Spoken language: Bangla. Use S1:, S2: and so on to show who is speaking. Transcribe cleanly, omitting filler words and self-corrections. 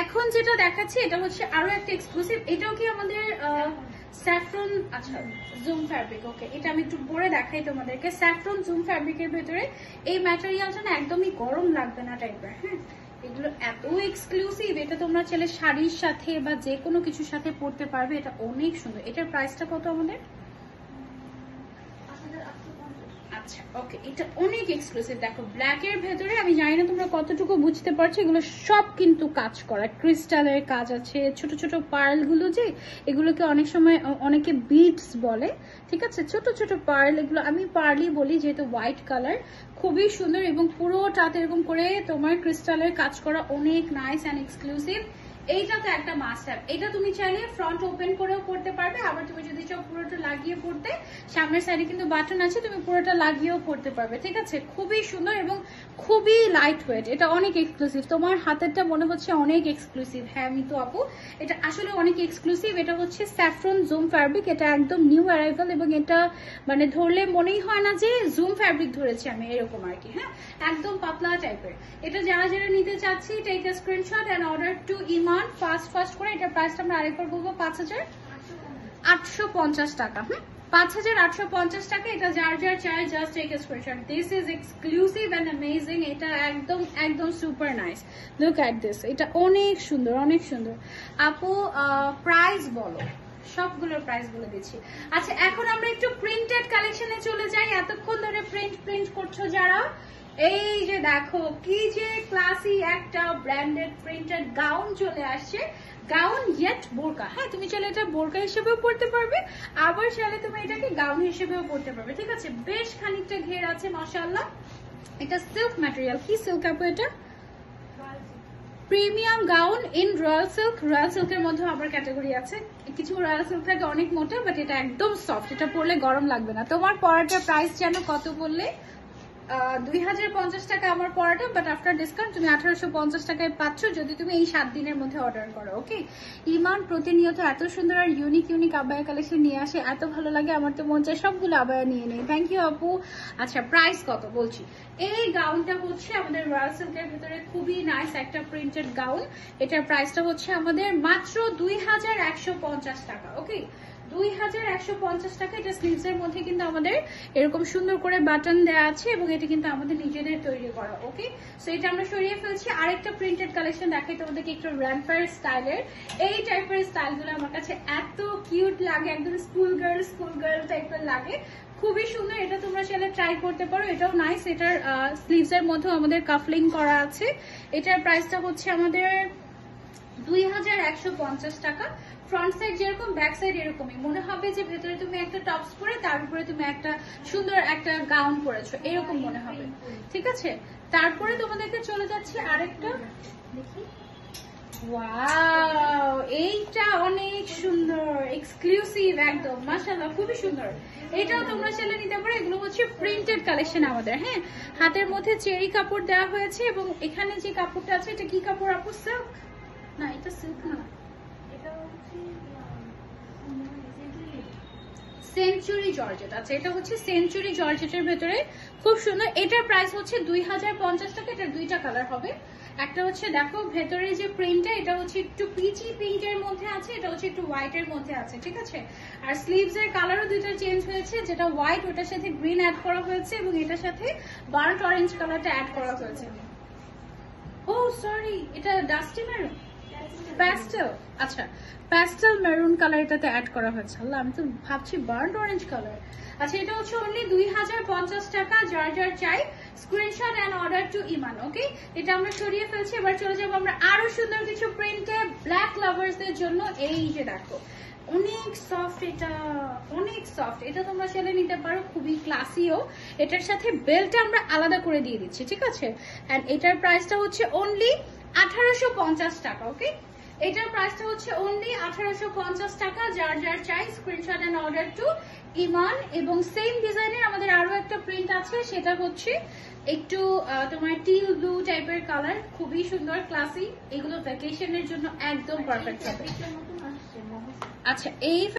S1: এখন যেটা দেখাচ্ছি এটা হচ্ছে আরো একটা এক্সক্লুসিভ, এটাও কি আমাদের স্যাফরন, আচ্ছা জুম ফ্যাব্রিক। ওকে, এটা আমি একটু পরে দেখাই তোমাদেরকে। স্যাফরন জুম ফ্যাব্রিকের ভেতরে এই ম্যাটেরিয়ালটা না একদমই গরম লাগবে না টাইপের। হ্যাঁ, এগুলো এত এক্সক্লুসিভ, এটা তোমরা চাইলে শাড়ির সাথে বা যে কোনো কিছুর সাথে পরতে পারবে। এটা অনেক সুন্দর। এটার প্রাইসটা কত আমাদের? আচ্ছা ওকে, এটা অনেক এক্সক্লুসিভ। দেখো ব্ল্যাক এর ভেতরে, আমি জানি না তোমরা কতটুকু বুঝতে পারছো, এগুলো সব কিন্তু কাজ করা, ক্রিস্টালের কাজ আছে, ছোট ছোট পার্ল গুলো, যে এগুলোকে অনেক সময় অনেকে বিডস বলে, ঠিক আছে, ছোট ছোট পার্ল, এগুলো আমি পার্লই বলি যেহেতু হোয়াইট কালার। খুবই সুন্দর এবং পুরোটাতে এরকম করে তোমার ক্রিস্টালের কাজ করা, অনেক নাইস অ্যান্ড এক্সক্লুসিভ। এইটা তো একটা মাস্ট হ্যাভ। এটা তুমি চাইলে ফ্রন্ট ওপেন করেও পড়তে পারবে, আবার তুমি যদি চাও পুরোটা লাগিয়ে পড়তে, সামনের সাইডে কিন্তু বাটন আছে, তুমি পুরোটা লাগিয়েও পড়তে পারবে, ঠিক আছে। খুবই সুন্দর এবং খুবই লাইট ওয়েট। এটা অনেক এক্সক্লুসিভ। তোমার হাতেরটা মনে হচ্ছে অনেক এক্সক্লুসিভ। হ্যাঁ আমি তো আপু, এটা আসলে অনেক এক্সক্লুসিভ। এটা হচ্ছে স্যাফরন জুম ফ্যাব্রিক, এটা একদম নিউ অ্যারাইভাল এবং এটা মানে ধরলে মনেই হয় না যে জুম ফ্যাব্রিক ধরেছি আমি, এরকম আর কি। হ্যাঁ, একদম পাতলা টাইপের। এটা যারা যারা নিতে চাচ্ছি, take a screenshot and order to ইমান ফাস্ট করে। এটার প্রাইসটা আমরা আরেকবার বলবো, 5850 টাকা। 5850 টাকা। এটা যার যার চাই just take a screenshot. This is exclusive and amazing. এটা একদম একদম super nice. Look at this, এটা অনেক সুন্দর, অনেক সুন্দর। আপু প্রাইস বলো, সবগুলোর প্রাইস বলে দিচ্ছি। আচ্ছা, এখন আমরা একটু প্রিন্টেড কালেকশনে চলে যাই। এতক্ষণ ধরে প্রিন্ট করছো যারা, এই যে দেখো কি যে ক্লাসি একটা ব্র্যান্ডেড প্রিন্টেড গাউন চলে আসছে। গাউন ইয়েট বোরকা। হ্যাঁ, তুমি চাইলে এটা বোরকা হিসেবেও পড়তে পারবে, আবার চাইলে তুমি এটাকে গাউন হিসেবেও পড়তে পারবে, ঠিক আছে। বেশ খানিকটা ঘের আছে মাশাআল্লাহ। এটা সিল্ক ম্যাটেরিয়াল। কি সিল্ক আপু এটা? Premium gown in royal silk. Royal সিল্কের মধ্যে আবার ক্যাটাগরি আছে, কিছু রয়্যাল সিল্ক থাকে অনেক মোটা, বাট এটা একদম সফট, এটা পরলে গরম লাগবে না। তোমার পরাটার প্রাইস যেন কত বললে? 2050 টাকা আমার পরাটা, বাট আফটার ডিসকাউন্ট তুমি 1850 টাকায় পাচ্ছ যদি তুমি এই 7 দিনের মধ্যে অর্ডার করো। ওকে, ইমান প্রতিনিয়ত এত সুন্দর আর ইউনিক আবায়া কালেকশন নিয়ে আসে, এত ভালো লাগে, আমার তো মন চায় সবগুলো আবায়া নিয়ে নেই। থ্যাংক ইউ আপু। আচ্ছা, প্রাইস কত বলছি। এই গাউনটা হচ্ছে আমাদের রয়্যাল সিল্কের ভিতরে খুবই নাইস একটা প্রিন্টেড গাউন। এটার প্রাইসটা হচ্ছে আমাদের মাত্র 2150 টাকা। ওকে, 2150 টাকা। এটা স্লিভস এর মধ্যে কিন্তু আমাদের এরকম সুন্দর করে বাটন দেওয়া আছে এবং এটা কিন্তু আমাদের নিজেদের তৈরি করা। ওকে, সো এটা আমরা সরিয়ে ফেলছি। আরেকটা প্রিন্টেড কালেকশন দেখাই তোমাদেরকে, একটু র্যাম্পার স্টাইলের। এই টাইপের স্টাইলগুলো আমার কাছে এত কিউট লাগে, একদম স্কুল গার্ল টাইপের লাগে, খুবই সুন্দর। এটা তোমরা চাইলে ট্রাই করতে পারো, এটাও নাইস। এটার স্লিভস এর মধ্যে আমাদের কাফলিং করা আছে। এটার প্রাইসটা হচ্ছে আমাদের 2150 টাকা। ফ্রন্ট সাইড যেরকম, ব্যাক সাইড এরকমই। মনে হবে যে ভেতরে তুমি একটা টপস পরে তার উপরে তুমি একটা সুন্দর একটা গাউন পরেছো, এরকম মনে হবে, ঠিক আছে। তারপরে তোমাদেরকে চলে যাচ্ছি আরেকটা, দেখি। ওয়াও, এইটা অনেক সুন্দর, এক্সক্লুসিভ একদম মাশাআল্লাহ, খুবই সুন্দর। এটাও তোমরা চাইলে নিতে পারো। এগুলো হচ্ছে প্রিন্টেড কালেকশন আমাদের। হ্যাঁ, হাতের মধ্যে চেরি কাপড় দেওয়া হয়েছে এবং এখানে যে কাপড়টা আছে এটা কি কাপড় আপু? সিল্ক না, এটা সিল্ক না, এটা হচ্ছে সেঞ্চুরি জর্জেট। আচ্ছা, এটা হচ্ছে সেঞ্চুরি জর্জেটের ভেতরে, খুব সুন্দর। এটার প্রাইস হচ্ছে 2050 টাকা। এটার দুইটা কালার হবে, একটা হচ্ছে দেখো ভেতরে যে প্রিন্টটা, এটা হচ্ছে একটু পিচি পিঙ্কের মধ্যে আছে, এটা হচ্ছে একটু হোয়াইটের মধ্যে আছে, ঠিক আছে। আর স্লিভস এর কালারও দুইটা চেঞ্জ হয়েছে, যেটা হোয়াইট ওটার সাথে গ্রিন অ্যাড করা হয়েছে এবং এটার সাথে বার্ন্ট অরেঞ্জ কালারটা অ্যাড করা হয়েছে। ও সরি, এটা ডাস্টি মেরুন, প্যাস্টেল। আচ্ছা, প্যাস্টেল মেরুন কালার এটাতে অ্যাড করা হয়েছে। আল্লাহ, আমি তো ভাবছি বার্ন্ট অরেঞ্জ কালার। আচ্ছা, এটা হচ্ছে অনলি 2050 টাকা। যার যার চাই স্ক্রিনশট এন্ড অর্ডার টু ইমান। ওকে, এটা আমরা সরিয়ে ফেলছি। এবার চলে যাবো আমরা আরো সুন্দর কিছু প্রিন্টে ব্ল্যাক লাভার্সদের জন্য। এই যে দেখো, অনেক সফট, এটা অনেক সফট। এটা তোমরা চাইলে নিতে পারো, খুবই ক্লাসিও। এটার সাথে বেল্টটা আমরা আলাদা করে দিয়ে দিচ্ছি, ঠিক আছে। এন্ড এটার প্রাইসটা হচ্ছে অনলি 1850 টাকা। ওকে, এটার প্রাইসটা হচ্ছে অনলি 1850 টাকা। যার যার চাই স্ক্রিনশট এন্ড অর্ডার টু ইমান। এবং সেম ডিজাইনের আমাদের আরো একটা প্রিন্ট আছে, সেটা হচ্ছে একটু তোমার টিল ব্লু টাইপের কালার, খুবই সুন্দর ক্লাসি। এগুলো ভ্যাকেশনের জন্য একদম পারফেক্ট হবে। আচ্ছা, এই